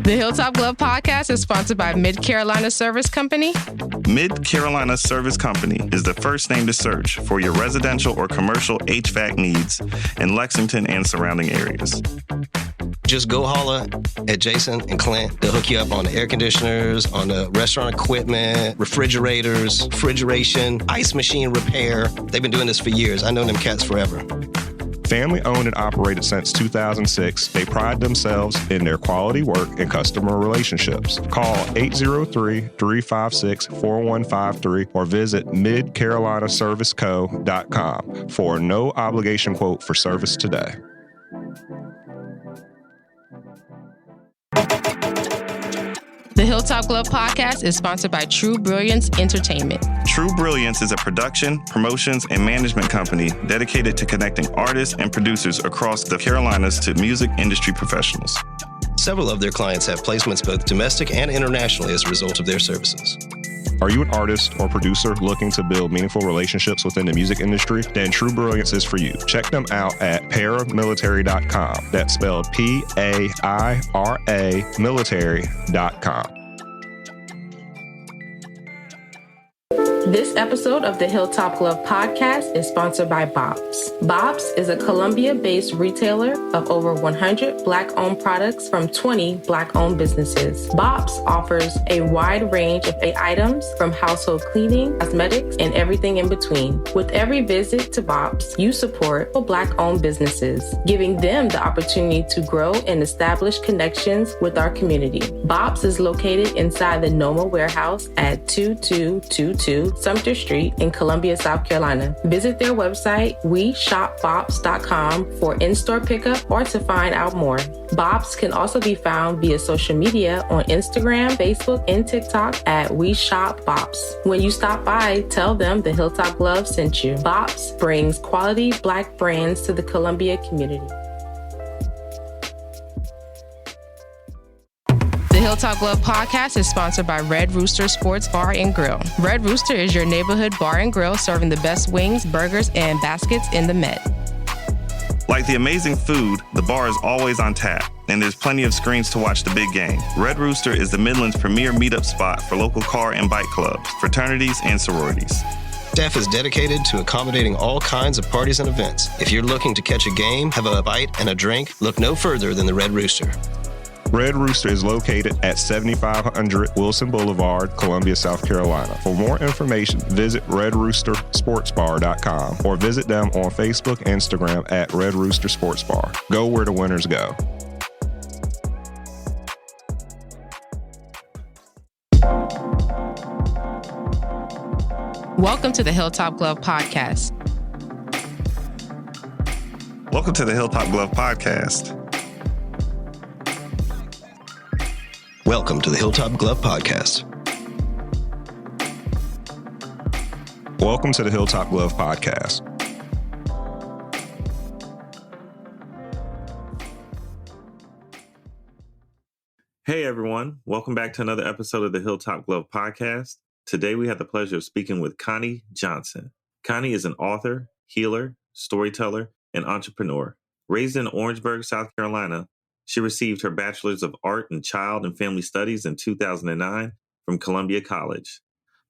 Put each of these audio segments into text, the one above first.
The Hilltop Glove Podcast is sponsored by Mid-Carolina Service Company. Mid-Carolina Service Company is the first name to search for your residential or commercial HVAC needs in Lexington and surrounding areas. Just go holler at Jason and Clint. They'll hook you up on the air conditioners, on the restaurant equipment, refrigerators, refrigeration, ice machine repair. They've been doing this for years. I know them cats forever. Family owned and operated since 2006, they pride themselves in their quality work and customer relationships. Call 803-356-4153 or visit midcarolinaserviceco.com for a no obligation quote for service today. The Hilltop Glove Podcast is sponsored by True Brilliance Entertainment. True Brilliance is a production, promotions, and management company dedicated to connecting artists and producers across the Carolinas to music industry professionals. Several of their clients have placements both domestic and internationally as a result of their services. Are you an artist or producer looking to build meaningful relationships within the music industry? Then True Brilliance is for you. Check them out at paramilitary.com. That's spelled P-A-I-R-A military.com. This episode of the Hilltop Glove Podcast is sponsored by Bob's. Bob's is a Columbia-based retailer of over 100 Black-owned products from 20 Black-owned businesses. Bob's offers a wide range of items from household cleaning, cosmetics, and everything in between. With every visit to Bob's, you support Black-owned businesses, giving them the opportunity to grow and establish connections with our community. Bob's is located inside the Noma warehouse at 2222 Sumter Street in Columbia, South Carolina. Visit their website, weshopbobs.com, for in-store pickup or to find out more. Bob's can also be found via social media on Instagram, Facebook, and TikTok at weshopbobs. When you stop by, tell them the Hilltop Glove sent you. Bob's brings quality Black brands to the Columbia community. The Hilltop Glove Podcast is sponsored by Red Rooster Sports Bar and Grill. Red Rooster is your neighborhood bar and grill serving the best wings, burgers, and baskets in the Met. Like the amazing food, the bar is always on tap, and there's plenty of screens to watch the big game. Red Rooster is the Midland's premier meetup spot for local car and bike clubs, fraternities, and sororities. Staff is dedicated to accommodating all kinds of parties and events. If you're looking to catch a game, have a bite, and a drink, look no further than the Red Rooster. Red Rooster is located at 7500 Wilson Boulevard, Columbia, South Carolina. For more information, visit redroostersportsbar.com or visit them on Facebook and Instagram at Red Rooster Sports Bar. Go where the winners go. Welcome to the Hilltop Glove Podcast. Welcome to the Hilltop Glove Podcast. Welcome to the Hilltop Glove Podcast. Welcome to the Hilltop Glove Podcast. Hey everyone, welcome back to another episode of the Hilltop Glove Podcast. Today we have the pleasure of speaking with Connie Johnson. Connie is an author, healer, storyteller, and entrepreneur. Raised in Orangeburg, South Carolina, she received her Bachelor's of Art in Child and Family Studies in 2009 from Columbia College,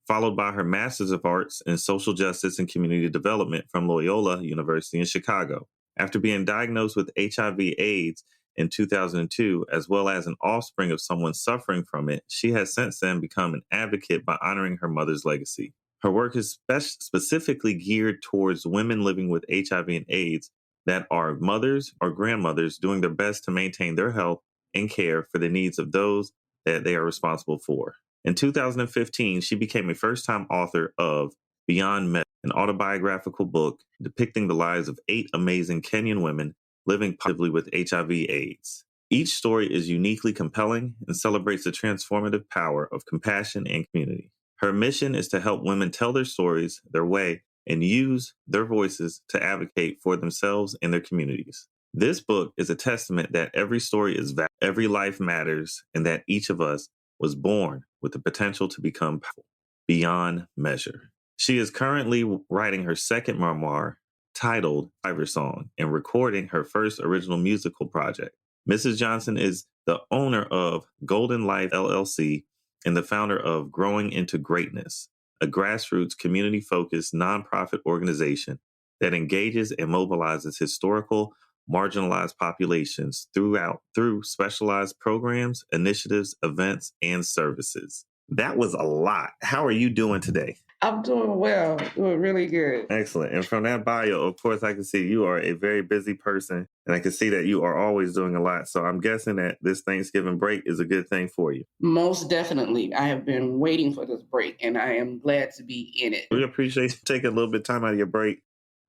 followed by her Master's of Arts in Social Justice and Community Development from Loyola University in Chicago. After being diagnosed with HIV/AIDS in 2002, as well as an offspring of someone suffering from it, she has since then become an advocate by honoring her mother's legacy. Her work is specifically geared towards women living with HIV and AIDS that are mothers or grandmothers doing their best to maintain their health and care for the needs of those that they are responsible for. In 2015, she became a first-time author of Beyond Measure, an autobiographical book depicting the lives of 8 amazing Kenyan women living positively with HIV/AIDS. Each story is uniquely compelling and celebrates the transformative power of compassion and community. Her mission is to help women tell their stories, their way, and use their voices to advocate for themselves and their communities. This book is a testament that every story is valid, every life matters, and that each of us was born with the potential to become powerful beyond measure. She is currently writing her second memoir titled Survivor Song and recording her first original musical project. Mrs. Johnson is the owner of Golden Life LLC, and the founder of Growing into Greatness, a grassroots community-focused nonprofit organization that engages and mobilizes historical marginalized populations through specialized programs, initiatives, events, and services. That was a lot. How are you doing today? I'm doing well, doing really good. Excellent. And from that bio, of course, I can see you are a very busy person, and I can see that you are always doing a lot. So I'm guessing that this Thanksgiving break is a good thing for you. Most definitely. I have been waiting for this break, and I am glad to be in it. We appreciate you taking a little bit of time out of your break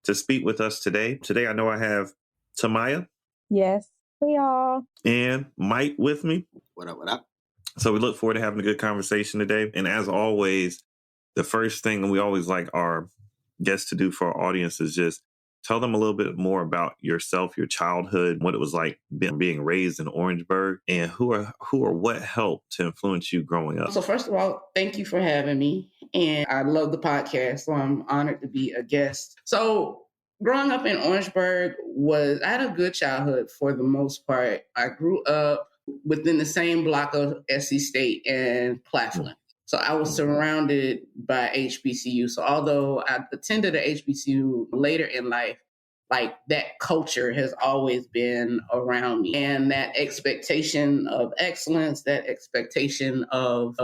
to speak with us today. Today, I know I have Tamaya. Yes. Hey, y'all. And Mike with me. What up, what up? So we look forward to having a good conversation today. And as always, the first thing we always like our guests to do for our audience is just tell them a little bit more about yourself, your childhood, what it was like being raised in Orangeburg, and who or what helped to influence you growing up. So first of all, thank you for having me. And I love the podcast, so I'm honored to be a guest. So growing up in Orangeburg I had a good childhood for the most part. I grew up within the same block of SC State and Claflin. So I was surrounded by HBCU. So although I attended a HBCU later in life, like that culture has always been around me. And that expectation of excellence, that expectation of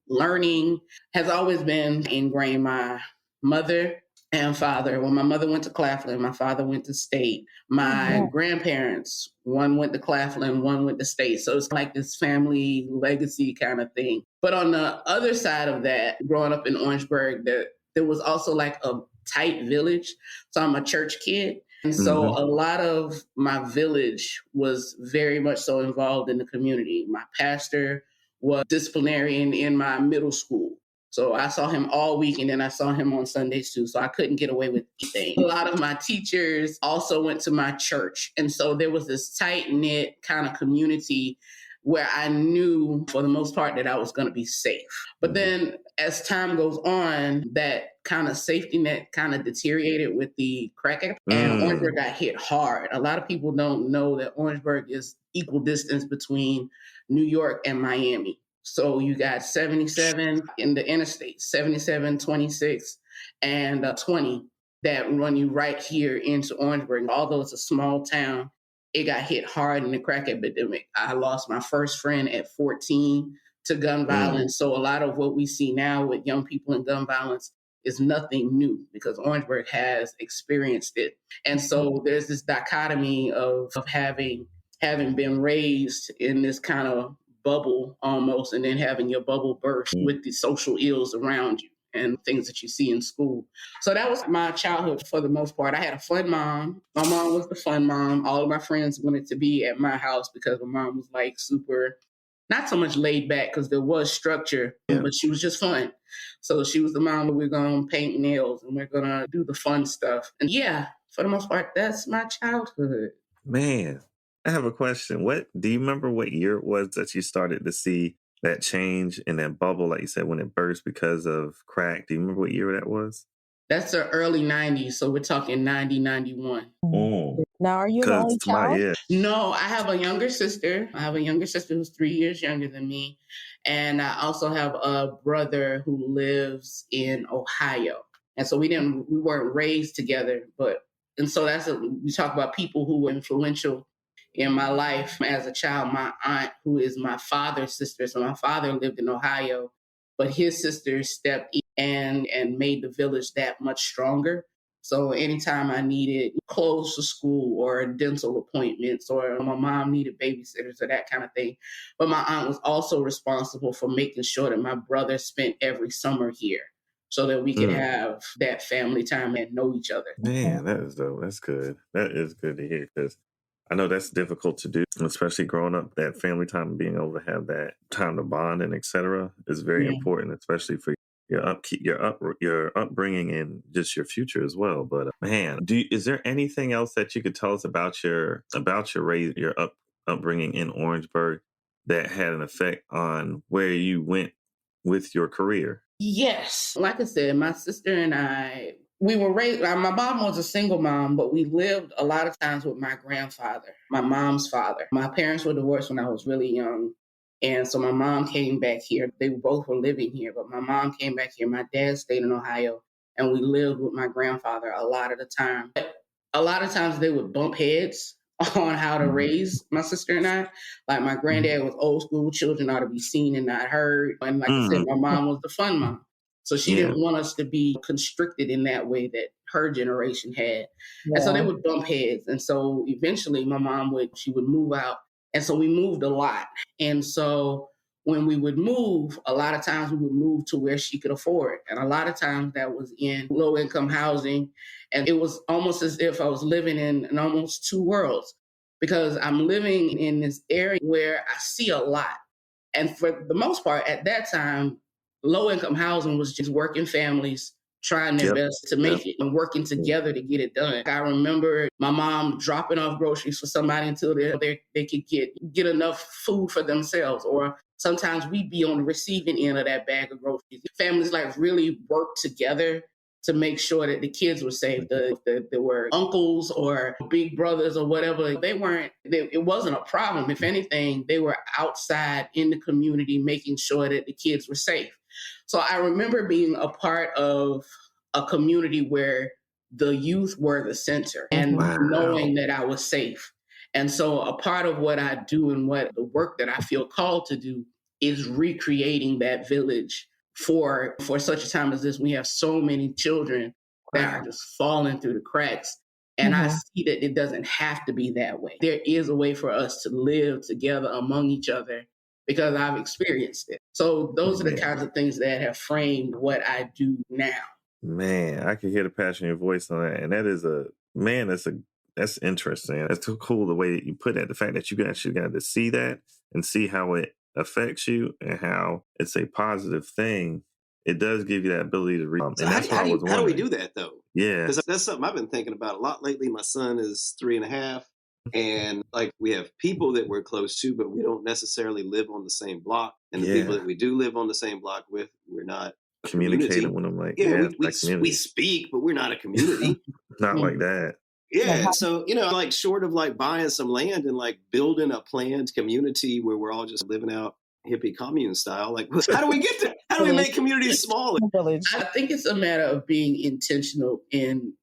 learning has always been ingrained. My mother and father, when my mother went to Claflin, my father went to State. My grandparents, one went to Claflin, one went to State. So it's like this family legacy kind of thing. But on the other side of that, growing up in Orangeburg, there was also like a tight village. So I'm a church kid. And so a lot of my village was very much so involved in the community. My pastor was disciplinarian in my middle school. So I saw him all week, and then I saw him on Sundays too. So I couldn't get away with anything. A lot of my teachers also went to my church. And so there was this tight-knit kind of community where I knew for the most part that I was going to be safe. But then as time goes on, that kind of safety net kind of deteriorated with the crack epidemic, and Orangeburg got hit hard. A lot of people don't know that Orangeburg is equal distance between New York and Miami. So you got 77 in the interstate, 77, 26, and 20 that run you right here into Orangeburg. Although it's a small town, it got hit hard in the crack epidemic. I lost my first friend at 14 to gun violence. So a lot of what we see now with young people in gun violence is nothing new because Orangeburg has experienced it. And so there's this dichotomy of having been raised in this kind of bubble almost, and then having your bubble burst with the social ills around you and things that you see in school. So that was my childhood for the most part. I had a fun mom. My mom was the fun mom. All of my friends wanted to be at my house because my mom was like super, not so much laid back because there was structure, but she was just fun. So she was the mom that we're going to paint nails and we're going to do the fun stuff. And yeah, for the most part, that's my childhood. Man, I have a question. Do you remember what year it was that you started to see that change in that bubble, like you said, when it burst because of crack? Do you remember what year that was? That's the early 90s. So we're talking 90, 91. Now, are you the only child? No, I have a younger sister. I have a younger sister who's 3 years younger than me. And I also have a brother who lives in Ohio. And so we weren't raised together, and so we talk about people who were influential in my life as a child. My aunt, who is my father's sister. So my father lived in Ohio, but his sister stepped in and made the village that much stronger. So anytime I needed clothes for school or dental appointments, or my mom needed babysitters or that kind of thing. But my aunt was also responsible for making sure that my brother spent every summer here so that we could have that family time and know each other. Man, that is dope. That's good. That is good to hear because I know that's difficult to do, especially growing up. That family time and being able to have that time to bond and et cetera is very important, especially for your upbringing and just your future as well. But man, is there anything else that you could tell us about your upbringing in Orangeburg that had an effect on where you went with your career? Yes. Like I said, my sister and I we were raised, my mom was a single mom, but we lived a lot of times with my grandfather, my mom's father. My parents were divorced when I was really young. And so my mom came back here. They both were living here, but my mom came back here. My dad stayed in Ohio, and we lived with my grandfather a lot of the time. But a lot of times they would bump heads on how to raise my sister and I. Like my granddad was old school, children ought to be seen and not heard. And like I said, my mom was the fun mom. So she didn't want us to be constricted in that way that her generation had. And so they would bump heads. And so eventually my mom would move out. And so we moved a lot. And so when we would move, a lot of times we would move to where she could afford. And a lot of times that was in low income housing. And it was almost as if I was living in almost two worlds, because I'm living in this area where I see a lot. And for the most part, at that time, low-income housing was just working families trying their best to make it and working together to get it done. I remember my mom dropping off groceries for somebody until they could get enough food for themselves. Or sometimes we'd be on the receiving end of that bag of groceries. Families like really worked together to make sure that the kids were safe. There were uncles or big brothers or whatever. It wasn't a problem. If anything, they were outside in the community making sure that the kids were safe. So I remember being a part of a community where the youth were the center and knowing that I was safe. And so a part of what I do and what the work that I feel called to do is recreating that village for such a time as this. We have so many children that are just falling through the cracks. And I see that it doesn't have to be that way. There is a way for us to live together among each other, because I've experienced it. So those are the kinds of things that have framed what I do now. Man, I can hear the passion in your voice on that. And that's interesting. That's too cool the way that you put it. The fact that you actually got to see that and see how it affects you and how it's a positive thing. It does give you that ability to read. So how do we do that though? Yeah. Because that's something I've been thinking about a lot lately. My son is 3.5. And like we have people that we're close to, but we don't necessarily live on the same block. And the people that we do live on the same block with, we're not communicating with them. Like, we speak, but we're not a community. Not like that. Yeah. So, like short of like buying some land and like building a planned community where we're all just living out hippie commune style. Like, how do we get there? How do we make communities smaller? I think it's a matter of being intentional in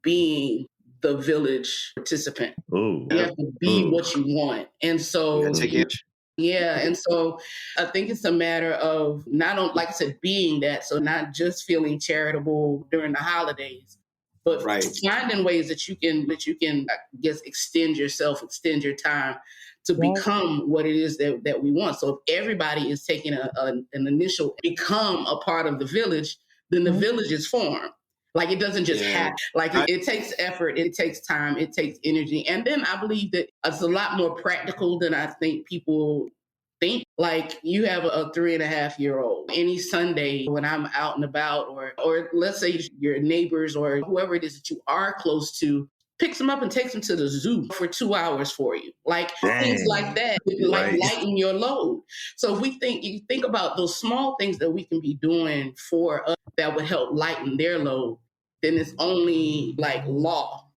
being the village participant. Ooh. You have to be what you want. And so, and so I think it's a matter of like I said, being that. So not just feeling charitable during the holidays, but finding ways that you can, I guess, extend your time to become what it is that we want. So if everybody is taking an initial become a part of the village, then the village is formed. Like it doesn't just happen. Like it takes effort, it takes time, it takes energy. And then I believe that it's a lot more practical than I think people think. Like you have a 3.5-year-old. Any Sunday when I'm out and about, or let's say your neighbors or whoever it is that you are close to, picks them up and takes them to the zoo for 2 hours for you. Like things like that, like lighten your load. So if you think about those small things that we can be doing for us that would help lighten their load, then it's only like law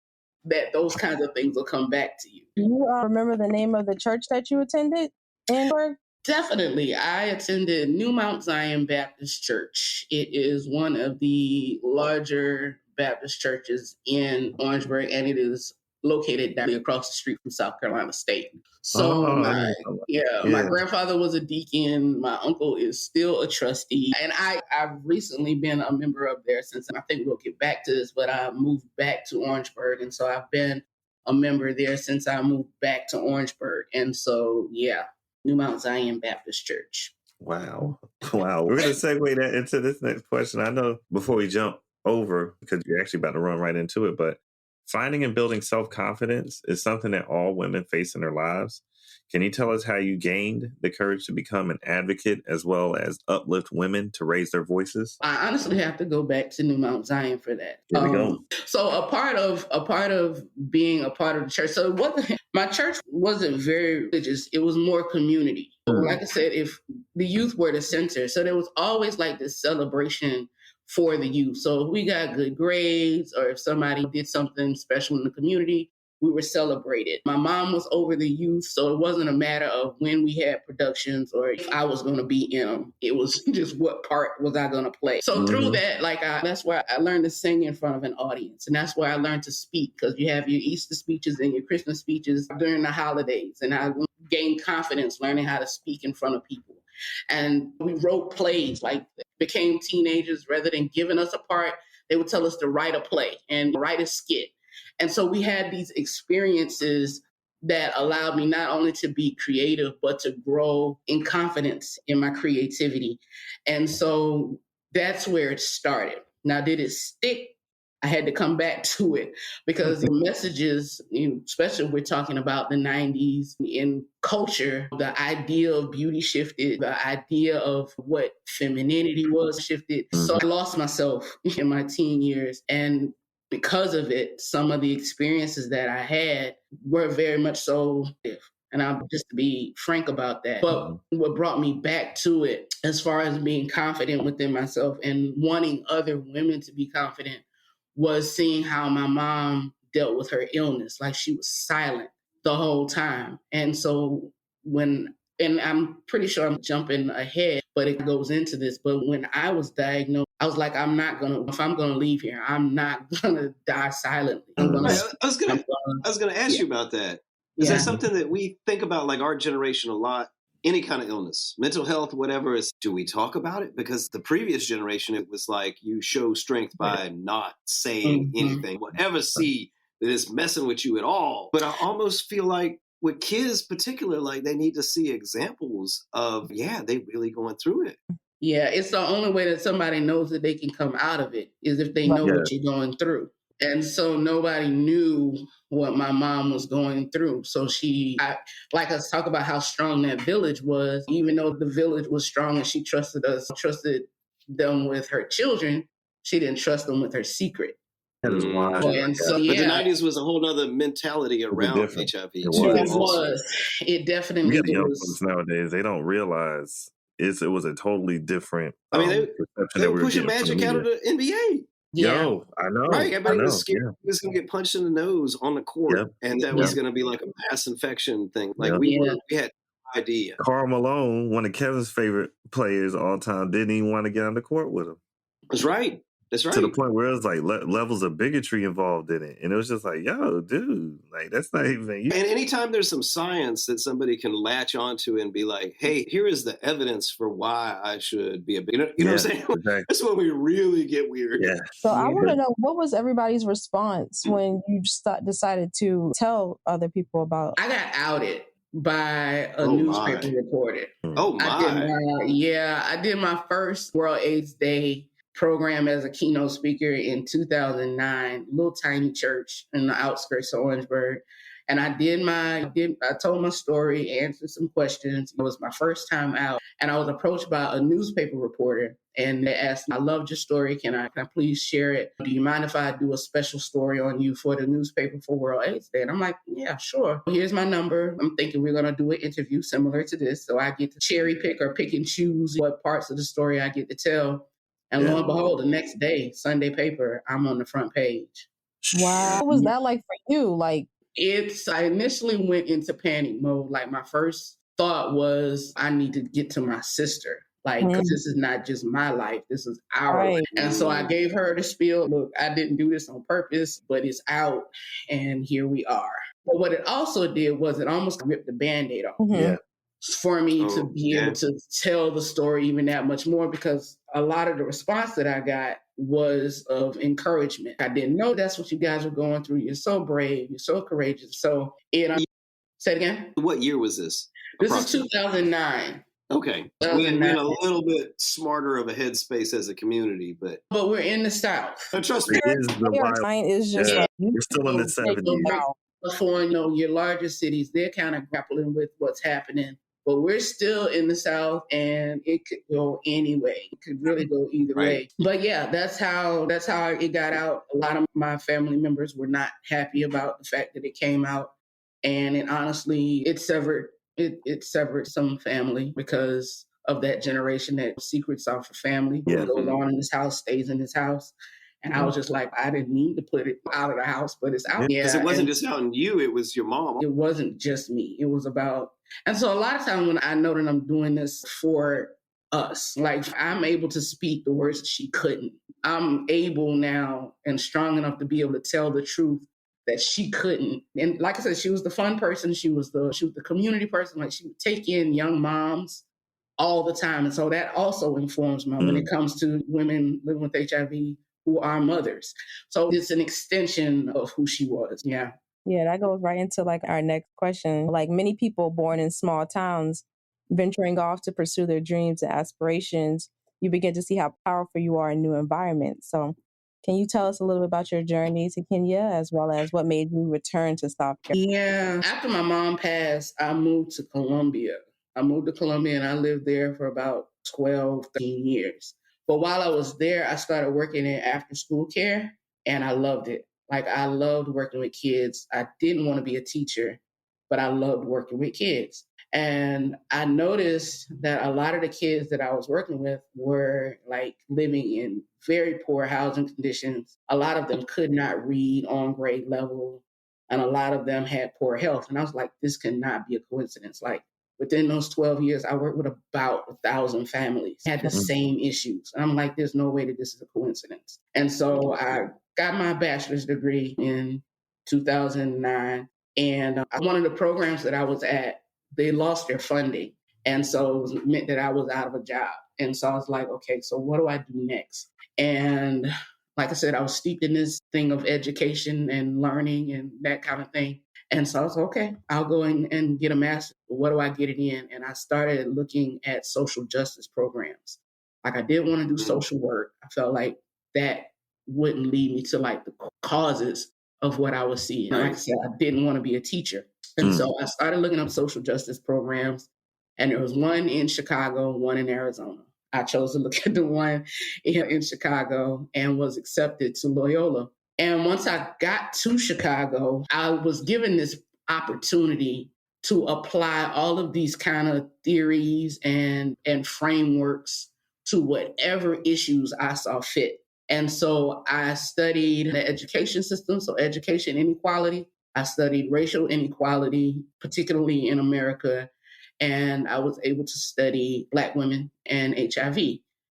that those kinds of things will come back to you. Do you remember the name of the church that you attended in Oregon? Definitely. I attended New Mount Zion Baptist Church. It is one of the larger Baptist churches in Orangeburg, and it is located directly across the street from South Carolina State. So my grandfather was a deacon. My uncle is still a trustee. And I've recently been a member of there since, and I think we'll get back to this, but I moved back to Orangeburg. And so I've been a member there since I moved back to Orangeburg. And so, New Mount Zion Baptist Church. Wow. We're going to segue that into this next question. I know before we jump over, because you're actually about to run right into it, but finding and building self-confidence is something that all women face in their lives. Can you tell us how you gained the courage to become an advocate as well as uplift women to raise their voices? I honestly have to go back to New Mount Zion for that. Here we go. So a part of being a part of the church. So my church wasn't very religious. It was more community. Like I said, if the youth were the center, so there was always like this celebration for the youth. So if we got good grades or if somebody did something special in the community, we were celebrated. My mom was over the youth, so it wasn't a matter of when we had productions or if I was going to be in them. It was just what part was I going to play. So through that, that's where I learned to sing in front of an audience. And that's where I learned to speak, because you have your Easter speeches and your Christmas speeches during the holidays. And I gained confidence learning how to speak in front of people. And we wrote plays, like became teenagers. Rather than giving us a part, they would tell us to write a play and write a skit. And so we had these experiences that allowed me not only to be creative, but to grow in confidence in my creativity. And so that's where it started. Now, did it stick? I had to come back to it because the messages, especially if we're talking about the 90s in culture, the idea of beauty shifted, the idea of what femininity was shifted. So I lost myself in my teen years. And because of it, some of the experiences that I had were very much so, and I'm just to be frank about that. But what brought me back to it, as far as being confident within myself and wanting other women to be confident, was seeing how my mom dealt with her illness. Like, she was silent the whole time. And so and I'm pretty sure I'm jumping ahead, but it goes into this. But when I was diagnosed, I was like, if I'm going to leave here, I'm not going to die silently. I was going to ask you about that. Is that something that we think about, like our generation, a lot? Any kind of illness, mental health, whatever, do we talk about it? Because the previous generation, it was like you show strength by not saying anything, whatever see that is messing with you at all. But I almost feel like with kids particular, like they need to see examples of, they really going through it. Yeah, it's the only way that somebody knows that they can come out of it is if they know what you're going through. And so nobody knew what my mom was going through. So like us talk about how strong that village was, even though the village was strong and she trusted them with her children, she didn't trust them with her secret. That is wild. And so, but the 90s was a whole other mentality around HIV. It was. It definitely was. Young folks nowadays, they don't realize it was a totally different perception. They were pushing Magic out of the NBA. Yeah. Yo, I know. Right. Everybody was scared he was going to get punched in the nose on the court. And that was going to be like a mass infection thing. Like we had no idea. Karl Malone, one of Kevin's favorite players of all time, didn't even want to get on the court with him. That's right. That's right. To the point where it was like levels of bigotry involved in it. And it was just like, yo, dude, like that's not even you. And anytime there's some science that somebody can latch onto and be like, hey, here is the evidence for why I should be you know what I'm saying? Exactly. That's when we really get weird. Yeah. So I want to know, what was everybody's response when you decided to tell other people about? I got outed by a newspaper reporter. Oh my. I did my first World AIDS Day program as a keynote speaker in 2009, little tiny church in the outskirts of Orangeburg. And I told my story, answered some questions. It was my first time out. And I was approached by a newspaper reporter and they asked, I loved your story. Can I please share it? Do you mind if I do a special story on you for the newspaper for World AIDS Day? And I'm like, yeah, sure. Here's my number. I'm thinking we're going to do an interview similar to this. So I get to cherry pick or pick and choose what parts of the story I get to tell. And lo and behold, the next day, Sunday paper, I'm on the front page. Wow. What was that like for you? Like, I initially went into panic mode. Like, my first thought was, I need to get to my sister. Like, because this is not just my life. This is our life. And so I gave her the spiel. Look, I didn't do this on purpose, but it's out. And here we are. But what it also did was it almost ripped the Band-Aid off. Yeah. For me to be able to tell the story even that much more, because a lot of the response that I got was of encouragement. I didn't know that's what you guys were going through. You're so brave. You're so courageous. So, say it again. What year was this? This is 2009. Okay. We're in a little bit smarter of a headspace as a community, but we're in the South. Trust me. Your mind is just like, we're still in the 70s. Before, your larger cities, they're kind of grappling with what's happening. But we're still in the South, and it could go anyway. It could really go either way. But yeah, that's how it got out. A lot of my family members were not happy about the fact that it came out, and it honestly it severed some family because of that generation that secrets are for family. Yeah. What goes on in this house stays in this house. And I was just like, I didn't need to put it out of the house, but it's out. Because it wasn't just on you, it was your mom. It wasn't just me. It was about, and so a lot of times when I know that I'm doing this for us, like I'm able to speak the words that she couldn't. I'm able now and strong enough to be able to tell the truth that she couldn't. And like I said, she was the fun person. She was the community person. Like she would take in young moms all the time. And so that also informs me when it comes to women living with HIV who are mothers. So it's an extension of who she was. Yeah. Yeah, that goes right into like our next question. Like many people born in small towns, venturing off to pursue their dreams and aspirations, you begin to see how powerful you are in new environments. So can you tell us a little bit about your journey to Kenya, as well as what made you return to South Carolina? Yeah. After my mom passed, I moved to Colombia. And I lived there for about 12, 13 years. But while I was there, I started working in after school care and I loved it. Like I loved working with kids. I didn't want to be a teacher, but I loved working with kids. And I noticed that a lot of the kids that I was working with were like living in very poor housing conditions. A lot of them could not read on grade level, and a lot of them had poor health. And I was like, this cannot be a coincidence. Like within those 12 years, I worked with about 1,000 families, had the same issues. And I'm like, there's no way that this is a coincidence. And so I got my bachelor's degree in 2009. And one of the programs that I was at, they lost their funding. And so it meant that I was out of a job. And so I was like, okay, so what do I do next? And like I said, I was steeped in this thing of education and learning and that kind of thing. And so I was okay, I'll go in and get a master's. What do I get it in? And I started looking at social justice programs. Like I did want to do social work. I felt like that wouldn't lead me to like the causes of what I was seeing. Like I said, I didn't want to be a teacher. And so I started looking up social justice programs. And there was one in Chicago, one in Arizona. I chose to look at the one in Chicago and was accepted to Loyola. And once I got to Chicago, I was given this opportunity to apply all of these kind of theories and frameworks to whatever issues I saw fit. And so I studied the education system, so education inequality. I studied racial inequality, particularly in America. And I was able to study Black women and HIV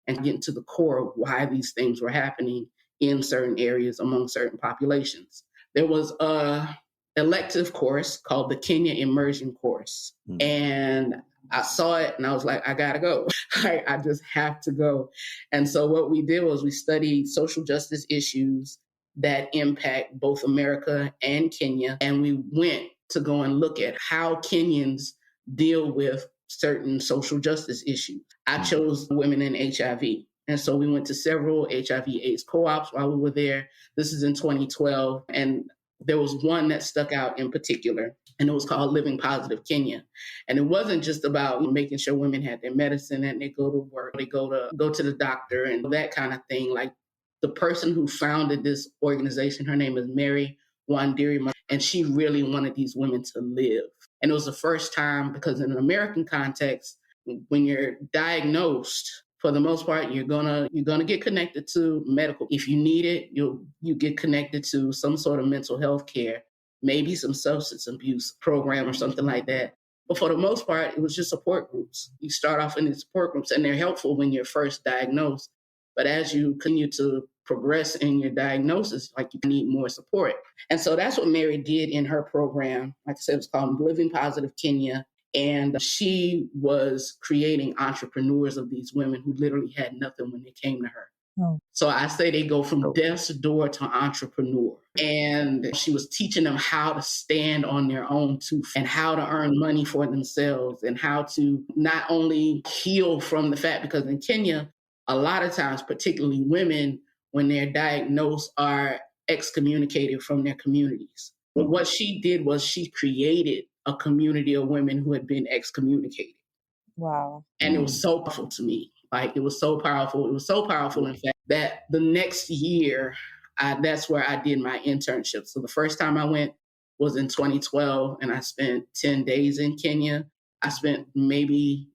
and get into the core of why these things were happening in certain areas among certain populations. There was a elective course called the Kenya Immersion course. And I saw it and I was like, I gotta go. I just have to go. And so what we did was we studied social justice issues that impact both America and Kenya. And we went to go and look at how Kenyans deal with certain social justice issues. I chose women in HIV. And so we went to several HIV/AIDS co-ops while we were there. This is in 2012. And there was one that stuck out in particular, and it was called Living Positive Kenya. And it wasn't just about making sure women had their medicine and they go to work, they go to the doctor and that kind of thing. Like the person who founded this organization, her name is Mary Wandiri, and she really wanted these women to live. And it was the first time, because in an American context, when you're diagnosed, for the most part, you're gonna get connected to medical. If you need it, you get connected to some sort of mental health care, maybe some substance abuse program or something like that. But for the most part, it was just support groups. You start off in these support groups, and they're helpful when you're first diagnosed. But as you continue to progress in your diagnosis, like you need more support. And so that's what Mary did in her program. Like I said, it was called Living Positive Kenya. And she was creating entrepreneurs of these women who literally had nothing when they came to her. Oh. So I say they go from death's door to entrepreneur. And she was teaching them how to stand on their own two feet and how to earn money for themselves and how to not only heal from the fact, because in Kenya, a lot of times, particularly women, when they're diagnosed, are excommunicated from their communities. But what she did was she created a community of women who had been excommunicated. Wow. And it was so powerful to me. Like, it was so powerful. It was so powerful, in fact, that the next year, that's where I did my internship. So the first time I went was in 2012, and I spent 10 days in Kenya. I spent maybe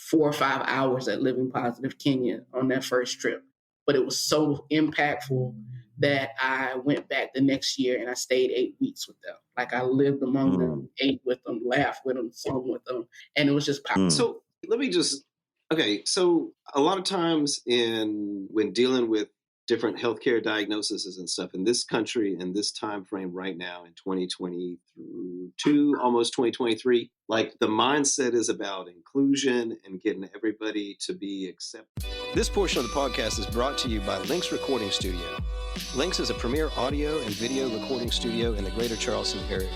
4 or 5 hours at Living Positive Kenya on that first trip. But it was so impactful that I went back the next year and I stayed 8 weeks with them. Like I lived among them, ate with them, laughed with them, sung with them. And it was just powerful. So let me just, okay. So a lot of times when dealing with different healthcare diagnoses and stuff in this country in this time frame right now in 2022, almost 2023, like the mindset is about inclusion and getting everybody to be accepted. This portion of the podcast is brought to you by Lynx Recording Studio. Lynx is a premier audio and video recording studio in the greater Charleston area.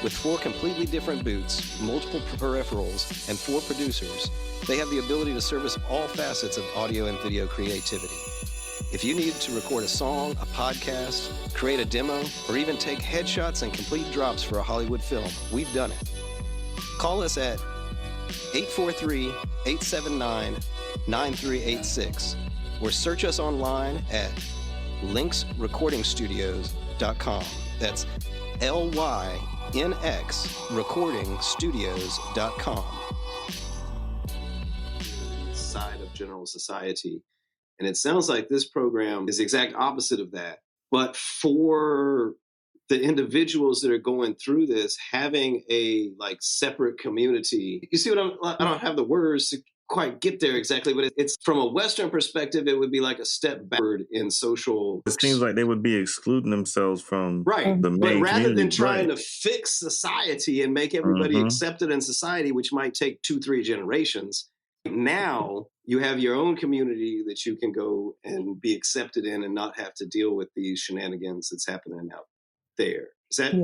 With 4 completely different booths, multiple peripherals, and 4 producers, they have the ability to service all facets of audio and video creativity. If you need to record a song, a podcast, create a demo, or even take headshots and complete drops for a Hollywood film, we've done it. Call us at 843-879-9386 or search us online at lynxrecordingstudios.com. That's LYNX recordingstudios.com. Side of general society. And it sounds like this program is the exact opposite of that. But for the individuals that are going through this, having a like separate community, you see what I don't have the words to quite get there exactly, but it's from a Western perspective, it would be like a step backward in social. It seems like they would be excluding themselves from right. the main But rather community. than trying to fix society and make everybody accepted in society, which might take 2-3 generations, now you have your own community that you can go and be accepted in and not have to deal with these shenanigans that's happening out there. Is that?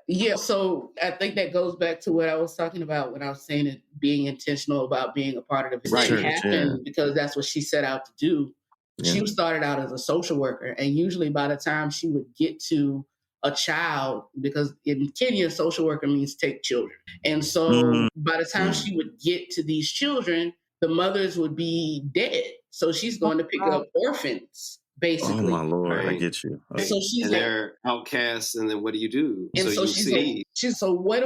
Yeah. So I think that goes back to what I was talking about when I was saying it being intentional about being a part of the Right. It happened because that's what she set out to do. Yeah. She started out as a social worker, and usually by the time she would get to a child, because in Kenya, social worker means take children. And so by the time she would get to these children, the mothers would be dead. So she's going to pick up orphans, basically. Oh my Lord, right. I get you. Okay. So she's they're outcasts, and then what do you do? And so you see. So what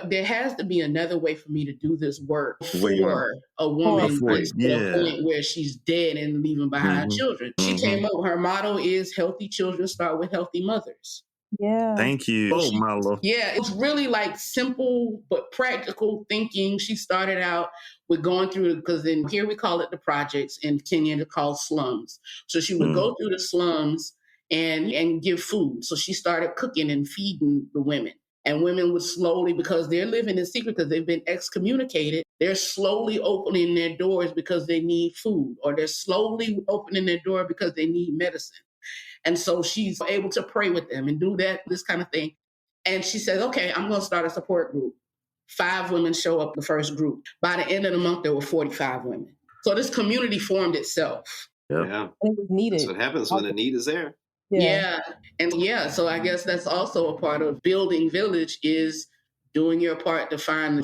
there has to be another way for me to do this work for a woman gets to a point where she's dead and leaving behind children. She came up, her motto is healthy children start with healthy mothers. Yeah. Thank you. Oh, my Lord. Yeah, it's really like simple but practical thinking. She started out with going through, because then here we call it the projects, in Kenya they're called slums. So she would go through the slums and give food. So she started cooking and feeding the women. And women would slowly, because they're living in secret because they've been excommunicated, they're slowly opening their doors because they need food, or they're slowly opening their door because they need medicine. And so she's able to pray with them and do this kind of thing. And she says, okay, I'm going to start a support group. 5 women show up the first group. By the end of the month, there were 45 women. So this community formed itself. Yeah. It was needed. That's what happens when the need is there. Yeah. And so I guess that's also a part of building village, is doing your part to find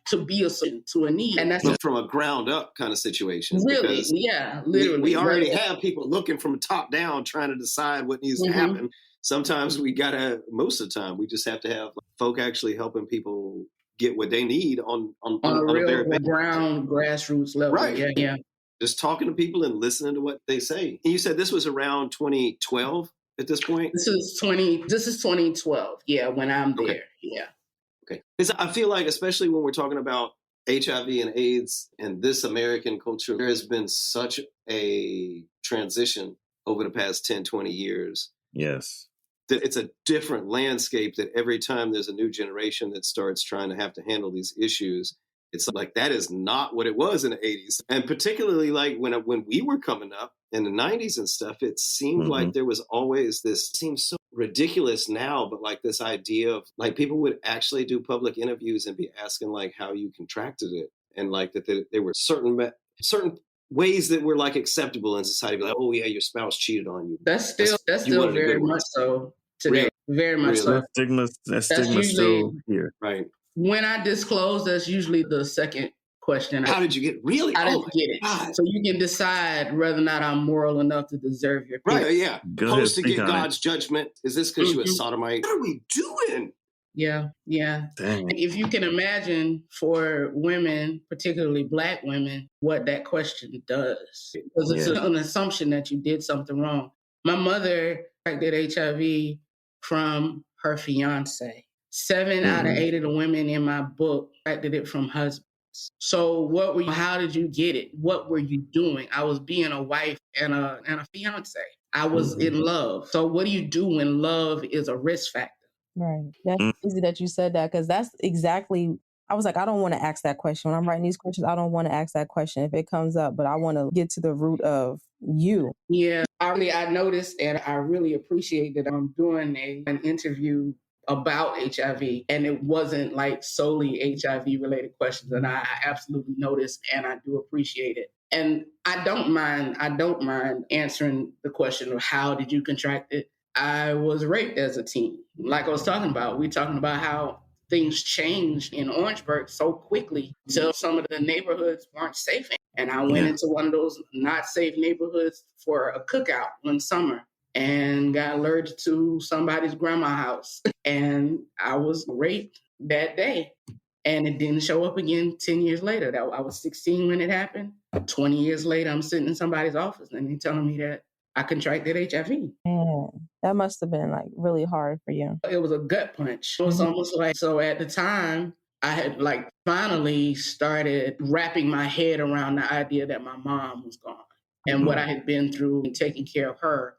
to be a solution to a need. And that's from a ground up kind of situation. Really, literally. We already have people looking from top down trying to decide what needs to happen. Sometimes most of the time, we just have to have folk actually helping people get what they need on a real ground grassroots level. Right. Yeah. Just talking to people and listening to what they say. And you said this was around 2012 at this point? This is 2012. Yeah, when I'm there. Okay. Yeah. Okay. Because I feel like, especially when we're talking about HIV and AIDS and this American culture, there has been such a transition over the past 10, 20 years. Yes. That it's a different landscape, that every time there's a new generation that starts trying to have to handle these issues, it's like that is not what it was in the 80s. And particularly like when we were coming up in the 90s and stuff, it seemed like there was always this, seems so ridiculous now, but like this idea of like people would actually do public interviews and be asking like how you contracted it. And like that there were certain ways that were like acceptable in society. Like, oh yeah, your spouse cheated on you. That's still very much so today. Really? Very much so. That stigma's still here. Right. When I disclose, that's usually the second question. How did you get it? Really? I didn't get it. God. So you can decide whether or not I'm moral enough to deserve your peace. Right, yeah. Go Supposed to ahead, get God's judgment. Is this because you're a sodomite? What are we doing? Yeah. Yeah. Dang. If you can imagine for women, particularly Black women, what that question does, because it's an assumption that you did something wrong. My mother did HIV from her fiance. 7 out of 8 of the women in my book did it from husbands. So how did you get it? What were you doing? I was being a wife and a fiance. I was in love. So what do you do when love is a risk factor? Right. That's easy that you said that, because that's exactly, I was like, I don't want to ask that question. When I'm writing these questions, I don't want to ask that question if it comes up, but I want to get to the root of you. Yeah, I noticed, and I really appreciate that I'm doing an interview about HIV, and it wasn't like solely HIV related questions. And I absolutely noticed, and I do appreciate it. And I don't mind answering the question of how did you contract it? I was raped as a teen. Like I was talking about, we're talking about how things changed in Orangeburg so quickly till some of the neighborhoods weren't safe. And I went into one of those not safe neighborhoods for a cookout one summer and got alerted to somebody's grandma's house. And I was raped that day. And it didn't show up again 10 years later. I was 16 when it happened. 20 years later, I'm sitting in somebody's office and they're telling me that I contracted HIV. Man, that must have been like really hard for you. It was a gut punch. It was almost like, so at the time, I had like finally started wrapping my head around the idea that my mom was gone and what I had been through and taking care of her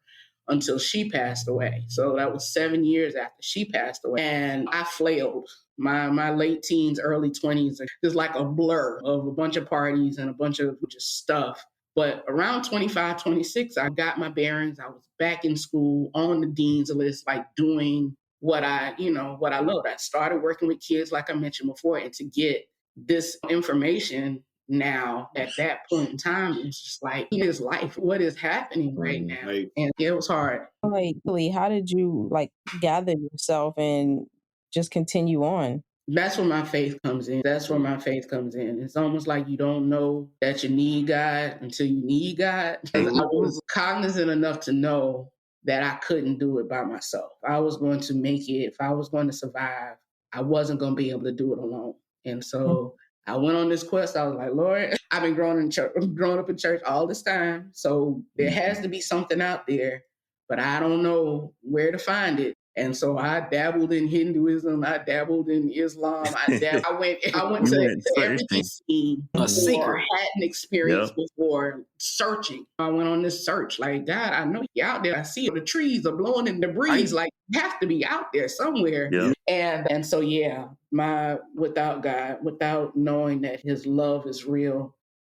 until she passed away. So that was 7 years after she passed away. And I flailed. My late teens, early 20s, just like a blur of a bunch of parties and a bunch of just stuff. But around 25, 26, I got my bearings. I was back in school on the dean's list, like doing what I loved. I started working with kids, like I mentioned before, and to get this information now at that point in time, it's just like, his life, what is happening right now? Right. And it was hard. Like, how did you like gather yourself and just continue on? That's where my faith comes in. It's almost like you don't know that you need God until you need God. I was cognizant enough to know that I couldn't do it by myself. I was going to make it. If I was going to survive, I wasn't going to be able to do it alone. And so I went on this quest. I was like, Lord, I've been growing up in church all this time. So there has to be something out there, but I don't know where to find it. And so I dabbled in Hinduism. I dabbled in Islam. I went to everything scene before, hadn't experienced before, searching. I went on this search, like, God, I know you're out there. I see the trees are blowing in the breeze. Like, you have to be out there somewhere. Yeah. And so, without God, without knowing that his love is real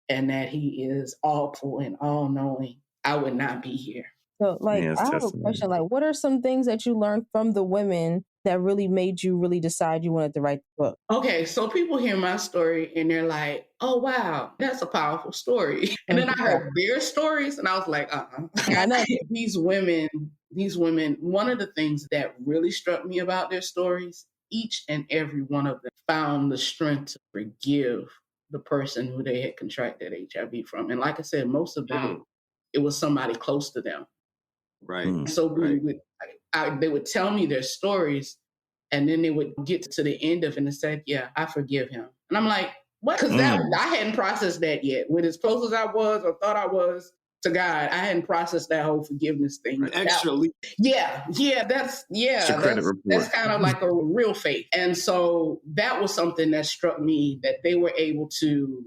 and that he is awful and all-knowing, I would not be here. So, like, I have a question. Like, what are some things that you learned from the women that really made you really decide you wanted to write the book? Okay, so people hear my story and they're like, "Oh, wow, that's a powerful story." And then I heard their stories, and I was like, I know these women. One of the things that really struck me about their stories, each and every one of them found the strength to forgive the person who they had contracted HIV from, and like I said, most of them, it was somebody close to them. Right. So they would tell me their stories, and then they would get to the end of it and say, "Yeah, I forgive him." And I'm like, "What?" Because I hadn't processed that yet. With as close as I was or thought I was to God, I hadn't processed that whole forgiveness thing. Actually, that's kind of like a real faith. And so that was something that struck me, that they were able to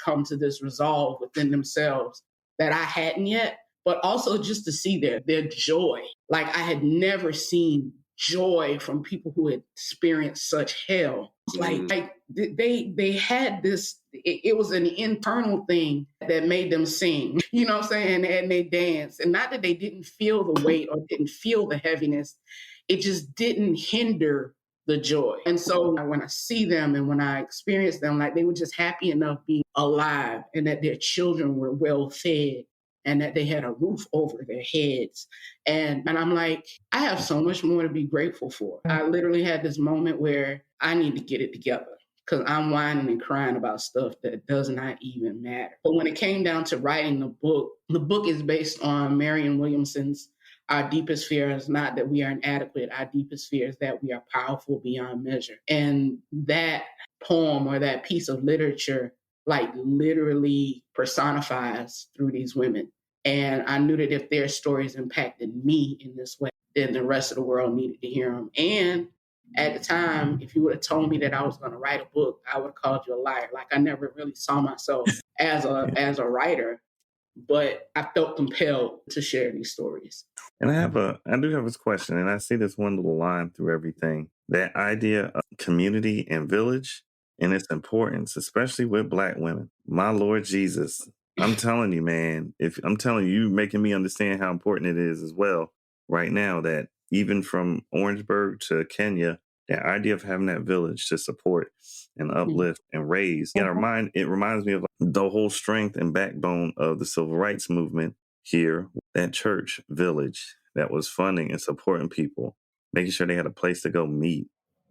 come to this resolve within themselves that I hadn't yet. But also just to see their joy. Like, I had never seen joy from people who had experienced such hell. Like they had this, it was an internal thing that made them sing, you know what I'm saying? And they danced. And not that they didn't feel the weight or didn't feel the heaviness, it just didn't hinder the joy. And so when I see them and when I experience them, like, they were just happy enough being alive and that their children were well fed and that they had a roof over their heads. And I'm like, I have so much more to be grateful for. I literally had this moment where I need to get it together because I'm whining and crying about stuff that does not even matter. But when it came down to writing the book is based on Marianne Williamson's our deepest fear is not that we are inadequate. Our deepest fear is that we are powerful beyond measure. And that poem or that piece of literature, like, literally personifies through these women. And I knew that if their stories impacted me in this way, then the rest of the world needed to hear them. And at the time, if you would have told me that I was going to write a book, I would have called you a liar. Like, I never really saw myself as a writer, but I felt compelled to share these stories. And I do have this question, and I see this one little line through everything. That idea of community and village and its importance, especially with Black women. My Lord Jesus, I'm telling you, man, you're making me understand how important it is as well right now, that even from Orangeburg to Kenya, that idea of having that village to support and uplift and raise. It reminds me of the whole strength and backbone of the civil rights movement here, that church village that was funding and supporting people, making sure they had a place to go meet,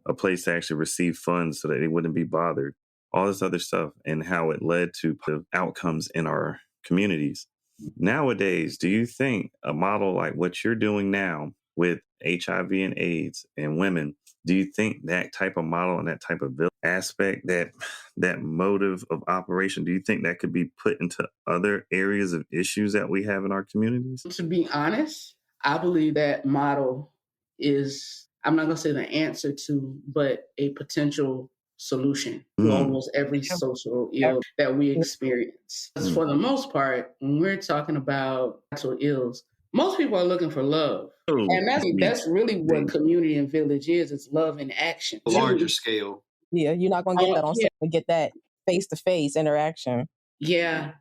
a place to actually receive funds so that they wouldn't be bothered, all this other stuff, and how it led to outcomes in our communities. Nowadays, do you think a model like what you're doing now with HIV and AIDS and women, do you think that type of model and that type of aspect, that motive of operation, do you think that could be put into other areas of issues that we have in our communities? To be honest, I believe that model is, I'm not going to say the answer to, but a potential solution to almost every social ill that we experience. For the most part, when we're talking about mental ills, most people are looking for love. And that's really what community and village is. It's love in action. A larger scale. Yeah, you're not going to get that on set, to get that face-to-face interaction. Yeah.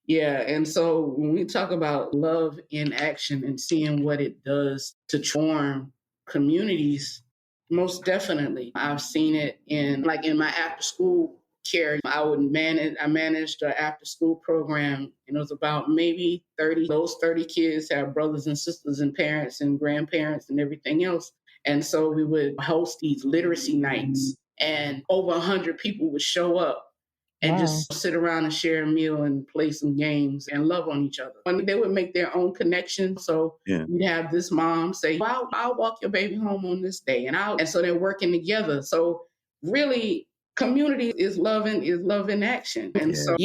Yeah. And so when we talk about love in action and seeing what it does to transform communities, most definitely. I've seen it in my after school care. I managed an after school program, and it was about maybe 30. Those 30 kids have brothers and sisters and parents and grandparents and everything else. And so we would host these literacy nights, and over 100 people would show up and just sit around and share a meal and play some games and love on each other. And they would make their own connections. So you'd have this mom say, well, I'll walk your baby home on this day. And so they're working together. So really, community is love in action. And so,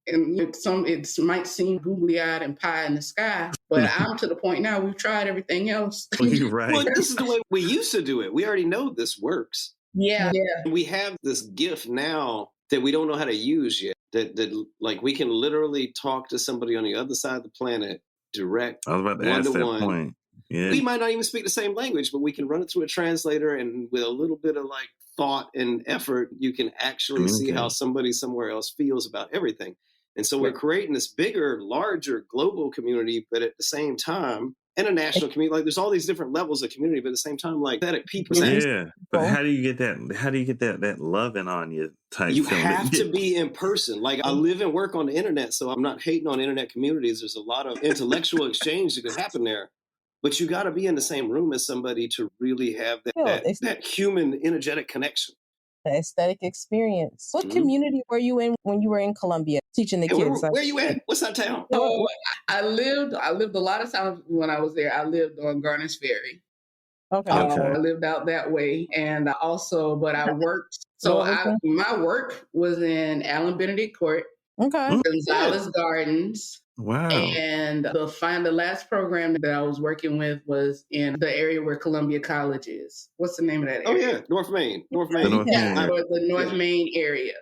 it might seem googly-eyed and pie in the sky, but I'm to the point now, we've tried everything else. You're right. Well, this is the way we used to do it. We already know this works. Yeah. We have this gift now that we don't know how to use yet, that like we can literally talk to somebody on the other side of the planet direct. I was about to ask that point. Yeah. We might not even speak the same language, but we can run it through a translator, and with a little bit of like thought and effort, you can actually see how somebody somewhere else feels about everything. And so we're creating this bigger, larger global community, but at the same time, international community. Like there's all these different levels of community, but at the same time, like that people. Yeah, but how do you get that? How do you get that loving on you type? You feeling? have to be in person. Like I live and work on the internet, so I'm not hating on internet communities. There's a lot of intellectual exchange that can happen there, but you got to be in the same room as somebody to really have that human, energetic connection. The aesthetic experience. What community were you in when you were in Colombia teaching the kids? Where you at? What's that town? So I lived a lot of times when I was there. I lived on Garner's Ferry. Okay. I lived out that way, and but I worked. So my work was in Allen Benedict Court, Gonzalez Gardens. Wow. And the last program that I was working with was in the area where Columbia College is. What's the name of that area? Oh, yeah. North Main. The North Main area.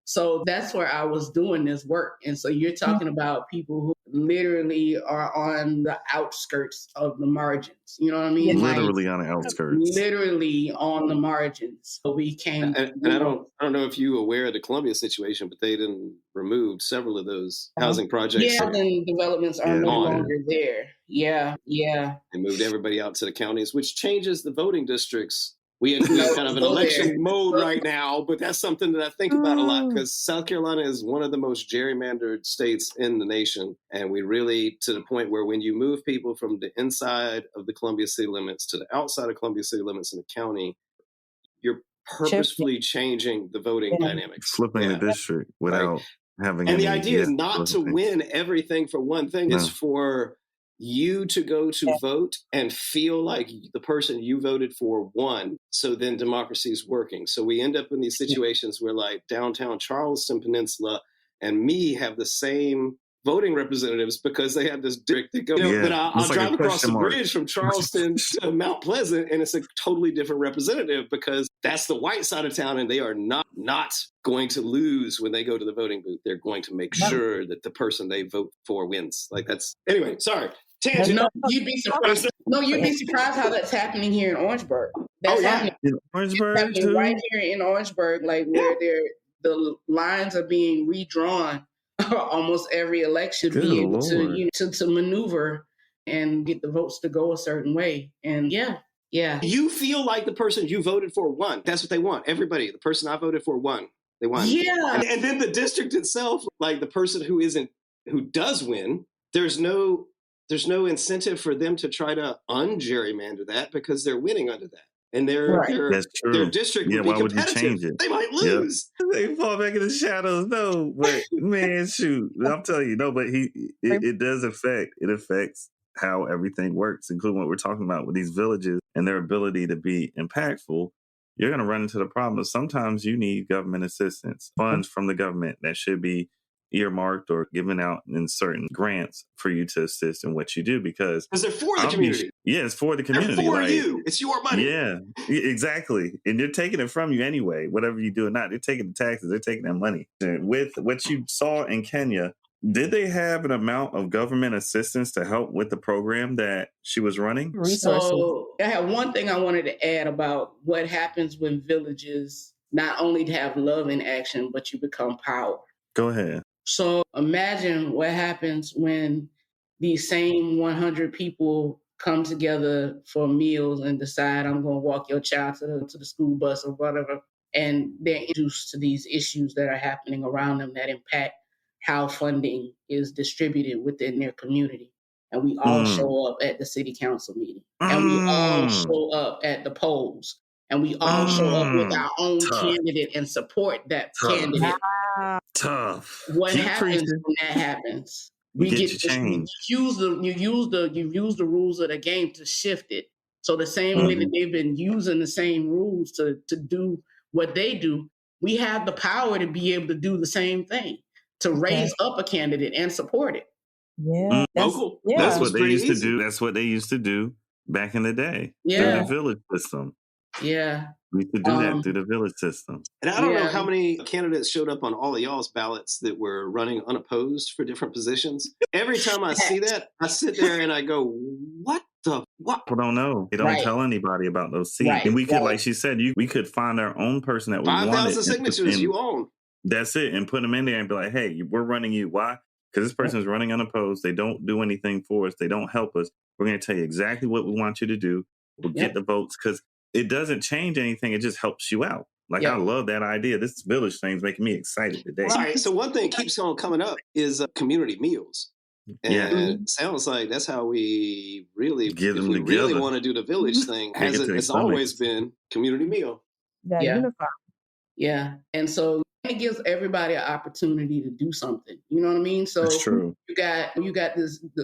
So that's where I was doing this work. And so you're talking about people who literally are on the outskirts of the margins. You know what I mean? Literally on the outskirts. Literally on the margins. So we came. And I don't know if you were aware of the Columbia situation, but they didn't remove several of those housing projects. Yeah, and developments are no longer there. Yeah. They moved everybody out to the counties, which changes the voting districts. We in kind of an election mode right now, but that's something that I think about a lot because South Carolina is one of the most gerrymandered states in the nation. And we really, to the point where when you move people from the inside of the Columbia city limits to the outside of Columbia city limits in the county, you're purposefully changing the voting dynamics. Flipping the district without having And the idea is not to win everything for one thing. It's for you to go to vote and feel like the person you voted for won. So then democracy is working. So we end up in these situations where like downtown Charleston Peninsula and me have the same voting representatives because they have this district that goes, but I'll drive across the bridge from Charleston to Mount Pleasant and it's a totally different representative because that's the white side of town and they are not going to lose when they go to the voting booth. They're going to make sure that the person they vote for wins. Like that's, anyway, sorry. Tangent. No, you'd be surprised. You'd be surprised how that's happening here in Orangeburg. That's happening. In Orangeburg too? Right here in Orangeburg, like where the lines are being redrawn almost every election, be able to maneuver and get the votes to go a certain way. And yeah. You feel like the person you voted for won. That's what they want. Everybody, the person I voted for won. They won. Yeah. And then the district itself, like the person who does win, there's no incentive for them to try to un-gerrymander that because they're winning under that. And their district would be competitive. They might lose. Yep. They fall back in the shadows. No, but man, shoot. I'm telling you, no, but it does affect. It affects how everything works, including what we're talking about with these villages and their ability to be impactful. You're going to run into the problem of sometimes you need government assistance, funds from the government that should be earmarked or given out in certain grants for you to assist in what you do because they're for the community. It's for the community. They're for you. It's your money. Yeah, exactly. And they're taking it from you anyway, whatever you do or not. They're taking the taxes. They're taking that money. And with what you saw in Kenya, did they have an amount of government assistance to help with the program that she was running? So I have one thing I wanted to add about what happens when villages not only have love in action, but you become power. Go ahead. So imagine what happens when these same 100 people come together for meals and decide I'm going to walk your child to the school bus or whatever. And they're introduced to these issues that are happening around them that impact how funding is distributed within their community. And we all show up at the city council meeting. And we all show up at the polls. And we all show up with our own candidate and support that candidate. Tough. What happens when that happens? We get to change. You use the rules of the game to shift it. So the same way that they've been using the same rules to do what they do, we have the power to be able to do the same thing, to raise up a candidate and support it. Yeah. That's what they used to do. That's what they used to do back in the day. Yeah. Through the village system. Yeah. We could do that through the village system. And I don't know how many candidates showed up on all of y'all's ballots that were running unopposed for different positions. Every time I see that, I sit there and I go, what? People don't know. They don't tell anybody about those seats. And we could, like she said, we could find our own person that we wanted. 5,000 signatures you own. That's it. And put them in there and be like, hey, we're running you. Why? Because this person is running unopposed. They don't do anything for us. They don't help us. We're going to tell you exactly what we want you to do. We'll get the votes because it doesn't change anything. It just helps you out. Like, I love that idea. This village thing is making me excited today. All right. So one thing keeps on coming up is community meals. And it sounds like that's how we really, get them together. Really want to do the village thing. It's always been community meal. Unify. Yeah. And so it gives everybody an opportunity to do something. You know what I mean? So that's true. You got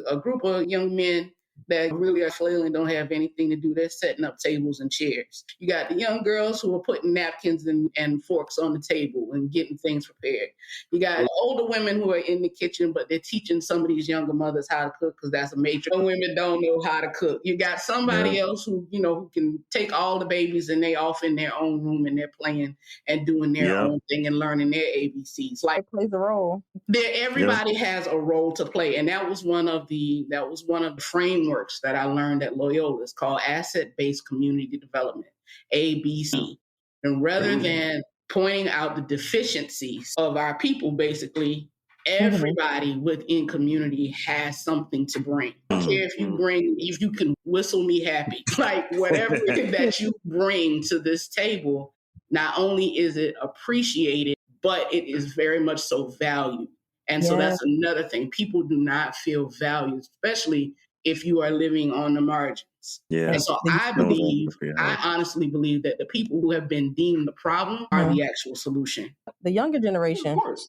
a group of young men that really are flailing, don't have anything to do. They're setting up tables and chairs. You got the young girls who are putting napkins and forks on the table and getting things prepared. You got older women who are in the kitchen, but they're teaching some of these younger mothers how to cook because that's a major. Young women don't know how to cook. You got somebody else who can take all the babies and they off in their own room and they're playing and doing their own thing and learning their ABCs. Like, it plays a role. Everybody has a role to play, and that was one of the frameworks that I learned at Loyola. It's called Asset-Based Community Development, ABC. And rather than pointing out the deficiencies of our people, basically, everybody within community has something to bring. I don't care if you can whistle me happy, like whatever it is that you bring to this table, not only is it appreciated, but it is very much so valued. And so that's another thing. People do not feel valued, especially if you are living on the margins. Yeah. And so I honestly believe that the people who have been deemed the problem are the actual solution. The younger generation. Of course.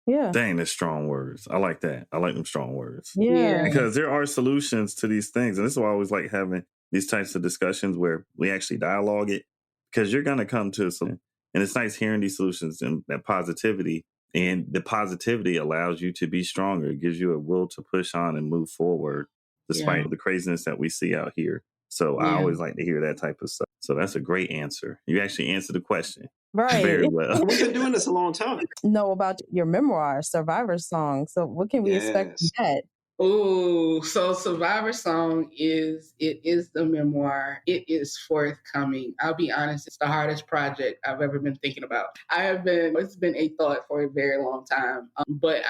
Yeah. Dang, that's strong words. I like that. I like them strong words. Yeah. Because there are solutions to these things. And this is why I always like having these types of discussions where we actually dialogue it, because you're going to come to a solution. And it's nice hearing these solutions and that positivity. And the positivity allows you to be stronger. It gives you a will to push on and move forward despite the craziness that we see out here. So I always like to hear that type of stuff. So that's a great answer. You actually answered the question. Right. Very well. We've been doing this a long time. Know about your memoir, Survivor Song. So what can we expect from that? Oh, so Survivor Song is the memoir. It is forthcoming. I'll be honest, it's the hardest project I've ever been thinking about. It's been a thought for a very long time, but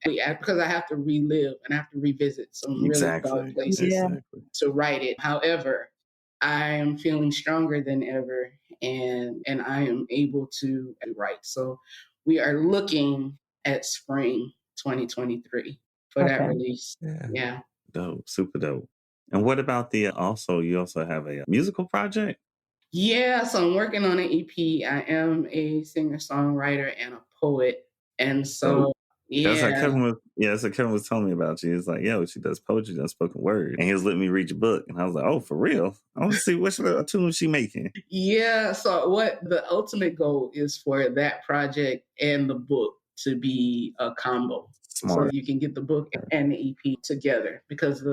because I have to relive and I have to revisit some really dark places to write it. However, I am feeling stronger than ever, and I am able to write. So we are looking at spring 2023 for that release. Yeah. Dope. Super dope. And what about you also have a musical project? Yeah. So I'm working on an EP. I am a singer-songwriter and a poet. And so, that's like Kevin was telling me about you. He's like, yeah, she does poetry, does spoken word. And he was letting me read your book. And I was like, oh, for real? I want to see what tune she making. Yeah. So what the ultimate goal is for that project and the book to be a combo. Smart. So you can get the book and the EP together, because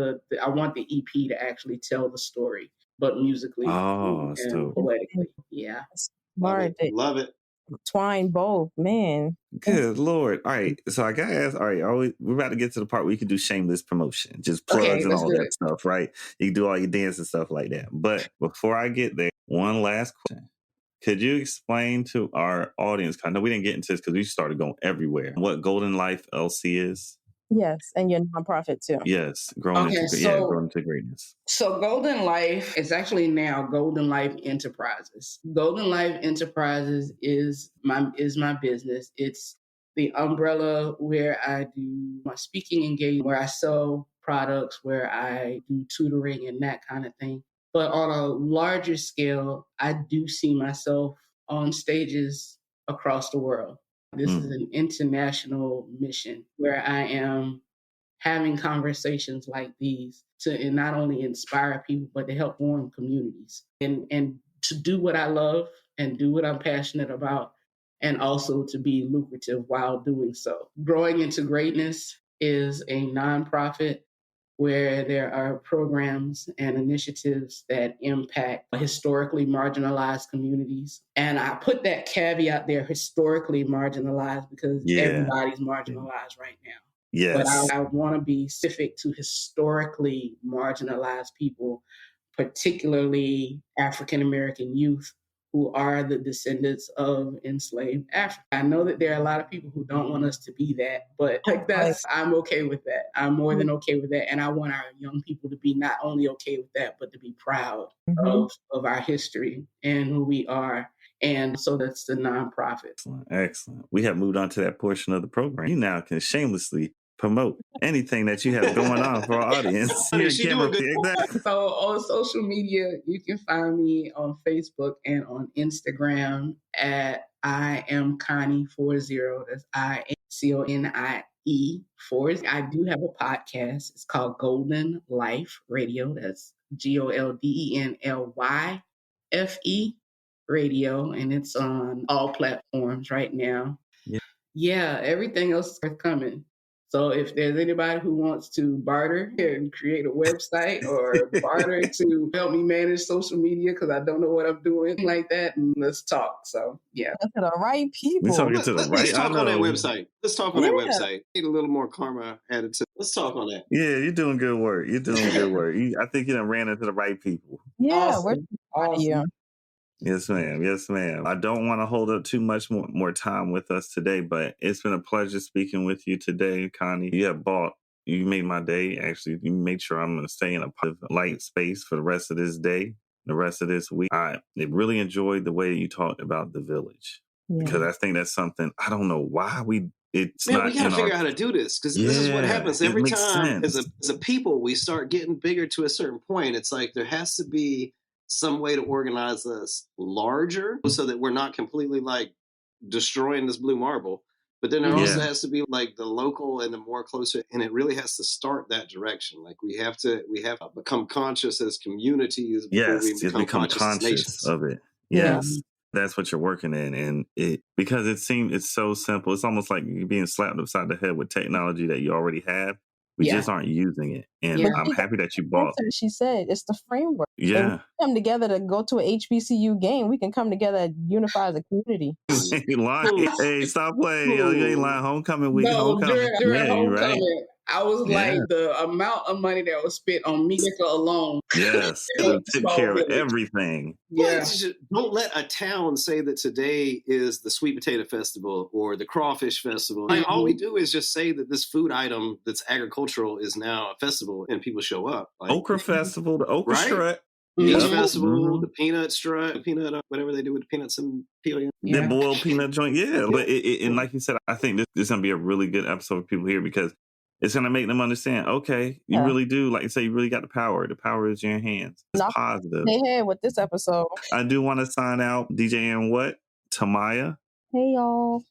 I want the EP to actually tell the story, but musically and poetically. Yeah. Smart. Love it. Twine both, man. Good Lord. All right. So I got to ask, all right, we're about to get to the part where you can do shameless promotion, just plugs and all that stuff, right? You can do all your dance and stuff like that. But before I get there, one last question. Could you explain to our audience, I know we didn't get into this because we started going everywhere, what Golden Life LC is? Yes, and your nonprofit too. Yes, growing into greatness. So Golden Life is actually now Golden Life Enterprises. Golden Life Enterprises is my business. It's the umbrella where I do my speaking engagement, where I sell products, where I do tutoring and that kind of thing. But on a larger scale, I do see myself on stages across the world. This is an international mission where I am having conversations like these to not only inspire people, but to help form communities and to do what I love and do what I'm passionate about, and also to be lucrative while doing so. Growing into Greatness is a nonprofit where there are programs and initiatives that impact historically marginalized communities. And I put that caveat there, historically marginalized, because everybody's marginalized right now. Yes. But I want to be specific to historically marginalized people, particularly African-American youth who are the descendants of enslaved Africa. I know that there are a lot of people who don't want us to be that, but I'm okay with that. I'm more than okay with that. And I want our young people to be not only okay with that, but to be proud of our history and who we are. And so that's the nonprofit. Excellent. We have moved on to that portion of the program. You now can shamelessly promote anything that you have going on for our audience. So on social media, you can find me on Facebook and on Instagram at I am Connie 40. That's IACONIE 40. I do have a podcast. It's called Golden Life Radio. That's GOLDENLYFE Radio, and it's on all platforms right now. Yeah, everything else is forthcoming. So if there's anybody who wants to barter and create a website or barter to help me manage social media because I don't know what I'm doing like that, let's talk. So yeah. To the right people. Let's talk on that website. Let's talk on that website. Need a little more karma added to. Let's talk on that. Yeah, you're doing good work. I think you done ran into the right people. Yeah, we're proud of you. Yes, ma'am. Yes, ma'am. I don't want to hold up too much more time with us today, but it's been a pleasure speaking with you today, Connie. You made my day. Actually, you made sure I'm going to stay in a positive, light space for the rest of this day, the rest of this week. I really enjoyed the way you talked about the village, because I think that's something, I don't know why we got to figure out how to do this, because this is what happens every time. As a people, we start getting bigger to a certain point. It's like there has to be some way to organize this larger so that we're not completely like destroying this blue marble, But then there also has to be like the local and the more closer, and it really has to start that direction. Like we have to become conscious as communities before we become conscious as nations. of it. Yes. That's what you're working in. And because it's so simple. It's almost like you're being slapped upside the head with technology that you already have. We just aren't using it. And I'm happy that you bought it. She said it's the framework. Yeah. When we come together to go to an HBCU game, we can come together and unify as a community. Hey, stop playing. Yo, you ain't lying. Homecoming week. Homecoming. During homecoming, right. I was like, the amount of money that was spent on music alone. Yes. It took care of everything. Yeah. Don't let a town say that today is the Sweet Potato Festival or the Crawfish Festival. Like, all we do is just say that this food item that's agricultural is now a festival and people show up. Like, Okra Festival, the Okra Strut. Peach Festival, the Peanut Strut, whatever they do with the peanuts and peel. The boiled peanut joint. Yeah. But and like you said, I think this is going to be a really good episode for people here because it's going to make them understand, okay, you really do, like you say, you really got the power. The power is in your hands. It's positive. They had with this episode. I do want to sign out DJing what? Tamaya. Hey, y'all.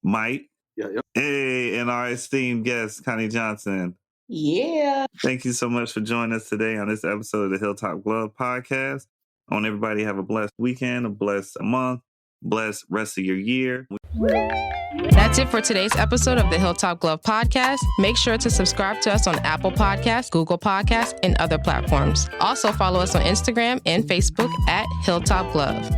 Mike. Yeah. Hey, and our esteemed guest, Connie Johnson. Yeah. Thank you so much for joining us today on this episode of the Hilltop Glove Podcast. I want everybody to have a blessed weekend, a blessed month, blessed rest of your year. That's it for today's episode of the Hilltop Glove Podcast. Make sure to subscribe to us on Apple Podcasts, Google Podcasts, and other platforms. Also follow us on Instagram and Facebook at Hilltop Glove.